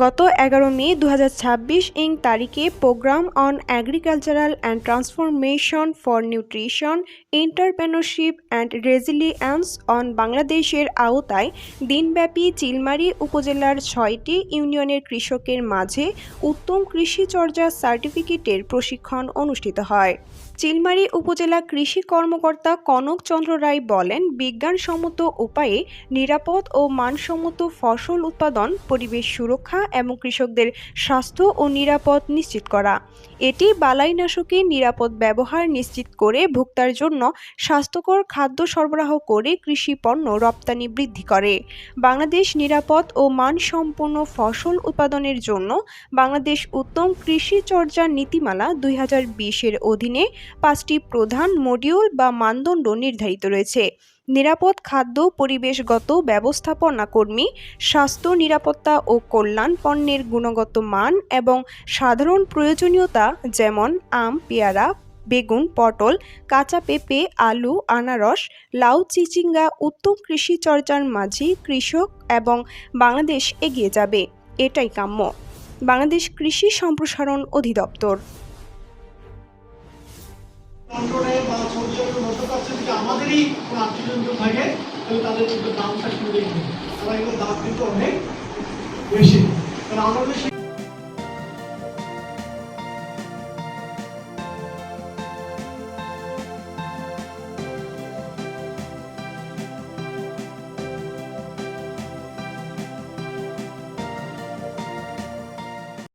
গত ১১ মে ২০২৬ তারিখে programme on agricultural and transformation for nutrition entrepreneurship and resilience on বাংলাদেশের আওতায় দিনব্যাপী চিলমারী উপজেলার ৬টি ইউনিয়নের কৃষকের মাঝে উত্তম কৃষি চর্যা সার্টিফিকেটের প্রশিক্ষণ অনুষ্ঠিত হয়। চিলমারী উপজেলা কৃষি কর্মকর্তা কনক চন্দ্র রায় বলেন, বিজ্ঞানসম্মত উপায়ে নিরাপদ ও মানসম্মত ফসল উৎপাদন, পরিবেশ সুরক্ষা এবং কৃষকদের স্বাস্থ্য ও নিরাপদ নিশ্চিত করা। এটি বালাইনাশকের নিরাপদ ব্যবহার নিশ্চিত করে ভোক্তার জন্য স্বাস্থ্যকর খাদ্য সরবরাহ করে কৃষি পণ্য রপ্তানি বৃদ্ধি করে। বাংলাদেশ নিরাপদ ও মানসম্পন্ন ফসল উৎপাদনের জন্য বাংলাদেশ উত্তম কৃষি চর্যা নীতিমালা ২০২০-এর অধীনে ৫টি প্রধান মডিউল বা মানদণ্ড নির্ধারিত রয়েছে। নিরাপদ খাদ্য, পরিবেশগত ব্যবস্থাপনা কর্মী, স্বাস্থ্য, নিরাপত্তা ও কল্যাণ, পণ্যের গুণগত মান এবং সাধারণ প্রয়োজনীয়তা যেমন আম, পেয়ারা, বেগুন, পটল, কাঁচা পেঁপে, আলু, আনারস, লাউ, চিচিঙ্গা। উত্তম কৃষি চর্চার মাঝে কৃষক এবং বাংলাদেশ এগিয়ে যাবে, এটাই কাম্য। বাংলাদেশ কৃষি সম্প্রসারণ অধিদপ্তর। আমাদেরই কোনো আত্মীয়জন থাকে তাহলে তাদের কিন্তু দামটা শুনে দেখবে, তারা এগুলো দাম কিন্তু অনেক বেশি, কারণ আমাদের